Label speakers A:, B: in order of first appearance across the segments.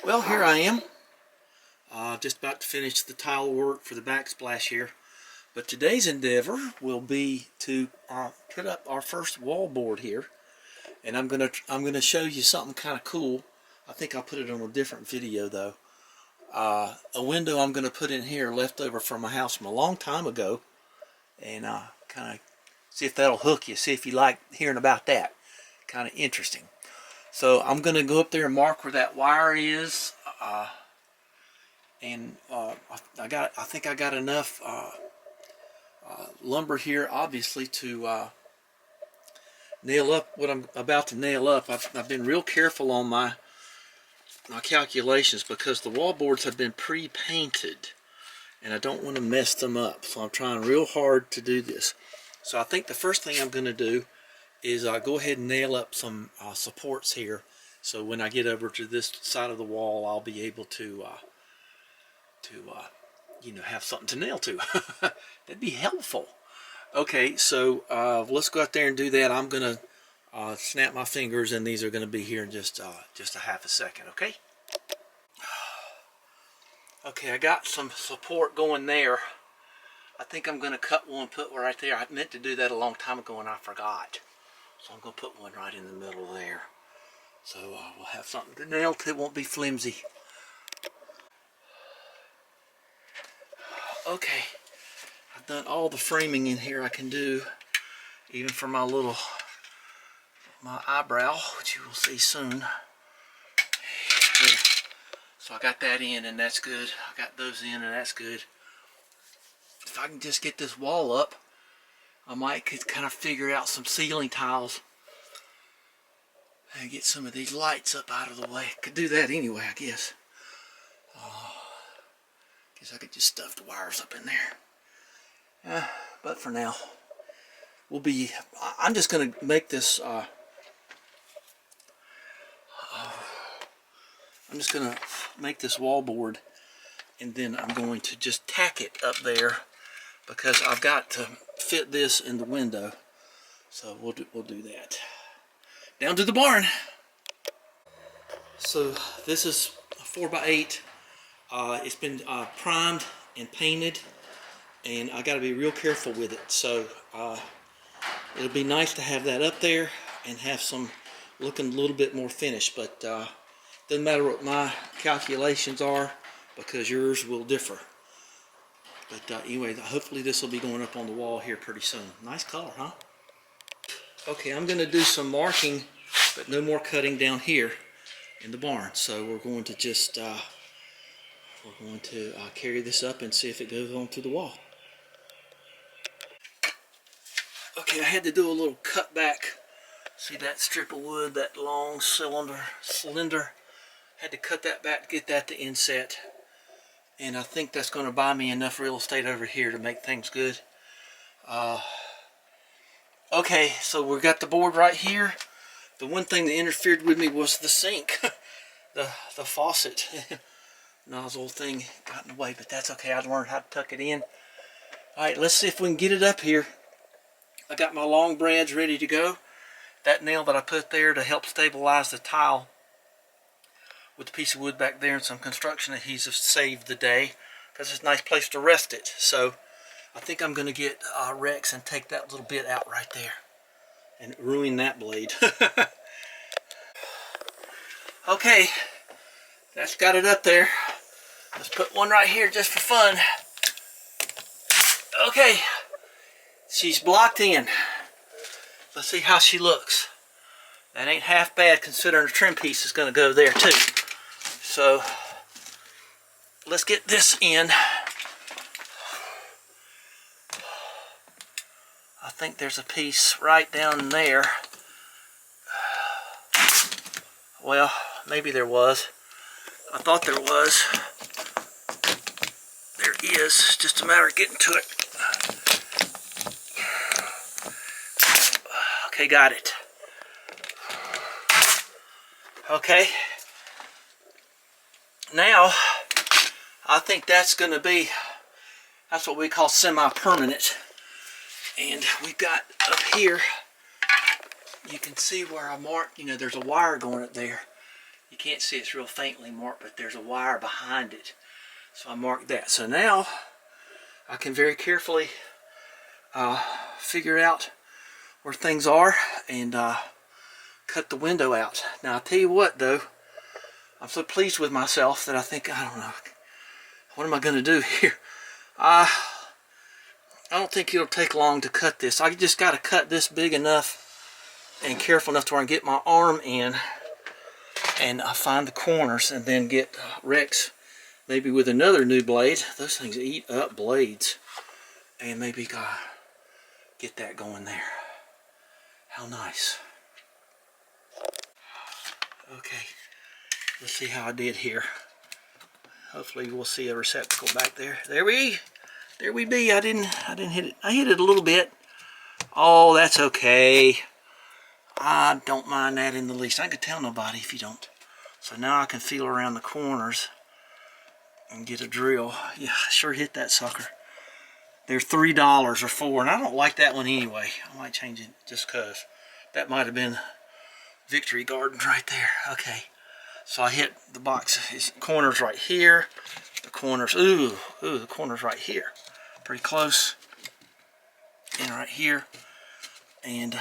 A: Well, here I am, just about to finish the tile work for the backsplash here. But today's endeavor will be to put up our first wall board here, and I'm gonna show you something kind of cool. I think I'll put it on a different video though. A window I'm gonna put in here left over from my house from a long time ago, and kind of see if that'll hook you. See if you like hearing about that. Kind of interesting. So I'm gonna go up there and mark where that wire is. I think I got enough lumber here, obviously, to nail up what I'm about to nail up. I've been real careful on my calculations because the wall boards have been pre-painted, and I don't want to mess them up. So I'm trying real hard to do this. So I think the first thing I'm going to do is go ahead and nail up some supports here. So when I get over to this side of the wall, I'll be able to have something to nail to. That'd be helpful. Okay, so let's go out there and do that. I'm gonna snap my fingers, and these are gonna be here in just a half a second. Okay. Okay, I got some support going there. I think I'm gonna cut one, put one right there. I meant to do that a long time ago, and I forgot. So I'm gonna put one right in the middle there. So we'll have something to nail to. It won't be flimsy. Okay, I've done all the framing in here I can do, even for my eyebrow, which you will see soon. Here. So I got that in, and that's good. I got those in, and that's good. If I can just get this wall up, I might could kind of figure out some ceiling tiles and get some of these lights up out of the way. Could do that anyway, I guess. Guess I could just stuff the wires up in there. But for now, I'm just going to make this, I'm just going to make this wall board, and then I'm going to just tack it up there because I've got to fit this in the window. So we'll do that. Down to the barn. So this is a 4x8. It's been primed and painted, and I got to be real careful with it. So it'll be nice to have that up there and have some looking a little bit more finished. But doesn't matter what my calculations are because yours will differ. But anyway, hopefully this will be going up on the wall here pretty soon. Nice color, huh? Okay, I'm going to do some marking, but no more cutting down here in the barn. So we're going to just carry this up and see if it goes onto the wall. Okay, I had to do a little cut back. See that strip of wood, that long cylinder? Had to cut that back to get that to inset. And I think that's going to buy me enough real estate over here to make things good. Okay, so we got the board right here. The one thing that interfered with me was the sink. the faucet. Nozzle thing got in the way, but that's okay. I learned how to tuck it in. Alright, let's see if we can get it up here. I got my long brads ready to go. That nail that I put there to help stabilize the tile with a piece of wood back there and some construction adhesive saved the day because it's a nice place to rest it. So I think I'm going to get Rex and take that little bit out right there and ruin that blade. Okay, that's got it up there. Let's put one right here just for fun. Okay, she's blocked in. Let's see how she looks. That ain't half bad considering the trim piece is going to go there too. So let's get this in. I think there's a piece right down there. Well, maybe there was. I thought there was. There is. It's just a matter of getting to it. Okay, got it. Okay. Now, I think that's going to be, that's what we call semi-permanent. And we've got up here, you can see where I marked, there's a wire going up there. You can't see it's real faintly marked, but there's a wire behind it. So I marked that. So now I can very carefully figure out where things are and cut the window out. Now I'll tell you what though, I'm so pleased with myself that I think, I don't know, what am I going to do here? I don't think it'll take long to cut this. I just got to cut this big enough and careful enough to where I can get my arm in and I find the corners and then get Rex maybe with another new blade. Those things eat up blades. And maybe get that going there. How nice. Okay, let's see how I did here. Hopefully we'll see a receptacle back there. There we be. I didn't hit it. I hit it a little bit. Oh, that's okay. I don't mind that in the least. I can tell nobody if you don't. So now I can feel around the corners and get a drill. Yeah, I sure hit that sucker. They're $3 or $4, and I don't like that one anyway. I might change it just because. That might have been Victory Gardens right there. Okay, so I hit the box. It's corners right here. The corners, ooh, the corners right here. Pretty close. And right here. And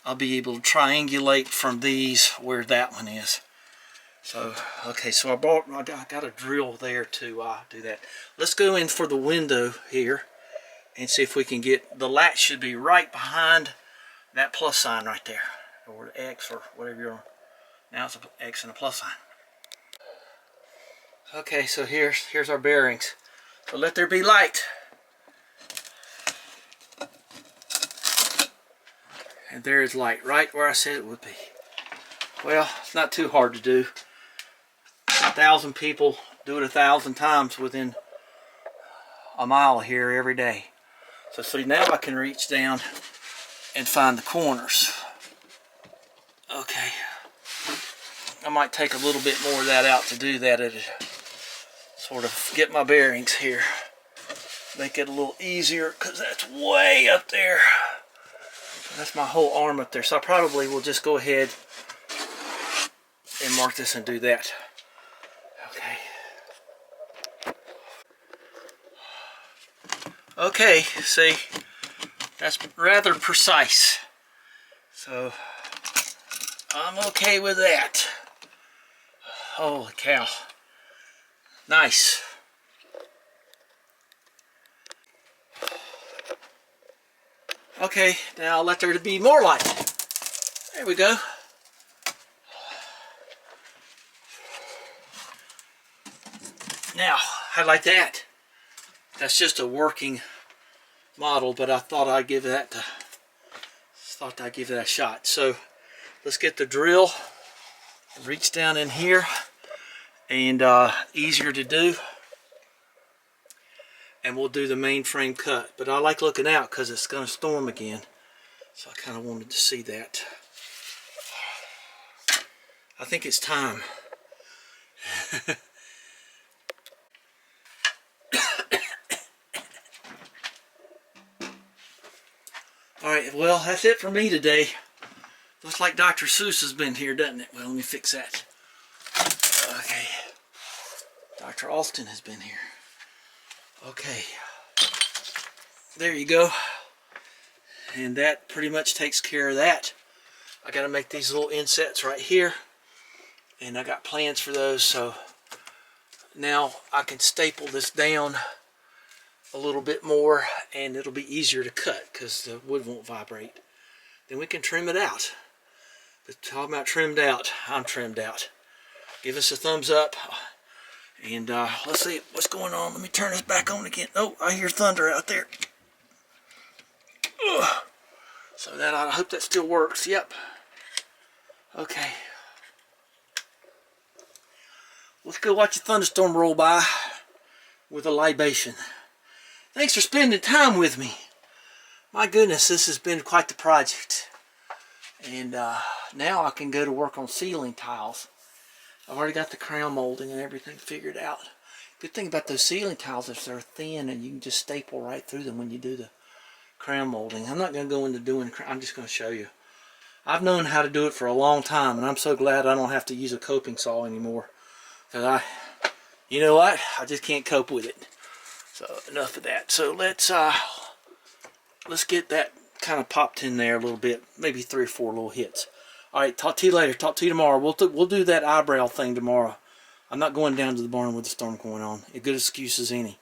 A: I'll be able to triangulate from these where that one is. So, okay, so I got a drill there to do that. Let's go in for the window here and see if we can get, the latch should be right behind that plus sign right there, or the X or whatever you're on. Now it's an X and a plus sign. Okay, so here's our bearings. So let there be light. And there is light, right where I said it would be. Well, it's not too hard to do. 1,000 people do it 1,000 times within a mile here every day. So see, now I can reach down and find the corners. Okay, I might take a little bit more of that out to do that. It'll sort of get my bearings here, make it a little easier because that's way up there. That's my whole arm up there, so I probably will just go ahead and mark this and do that. Okay, see, that's rather precise. So, I'm okay with that. Holy cow. Nice. Okay, now I'll let there be more light. There we go. Now, how like that? That's just a working model, but I thought I'd give that a shot. So let's get the drill, reach down in here, and easier to do. And we'll do the mainframe cut. But I like looking out because it's going to storm again. So I kind of wanted to see that. I think it's time. Alright, well, that's it for me today. Looks like Dr. Seuss has been here, doesn't it? Well, let me fix that. Okay. Dr. Austin has been here. Okay. There you go. And that pretty much takes care of that. I got to make these little insets right here. And I got plans for those, so now I can staple this down a little bit more and it'll be easier to cut because the wood won't vibrate. Then we can trim it out. But talking about trimmed out, I'm trimmed out. Give us a thumbs up and let's see what's going on. Let me turn this back on again. Oh, I hear thunder out there. Ugh. So that, I hope that still works. Yep. Okay. Let's go watch a thunderstorm roll by with a libation. Thanks for spending time with me. My goodness, this has been quite the project. And now I can go to work on ceiling tiles. I've already got the crown molding and everything figured out. Good thing about those ceiling tiles is they're thin and you can just staple right through them when you do the crown molding. I'm not going to go into doing, I'm just going to show you. I've known how to do it for a long time, and I'm so glad I don't have to use a coping saw anymore. Because you know what? I just can't cope with it. So enough of that. So let's get that kind of popped in there a little bit. Maybe 3 or 4 little hits. All right, talk to you later. Talk to you tomorrow. We'll do that eyebrow thing tomorrow. I'm not going down to the barn with the storm going on. A good excuse as any.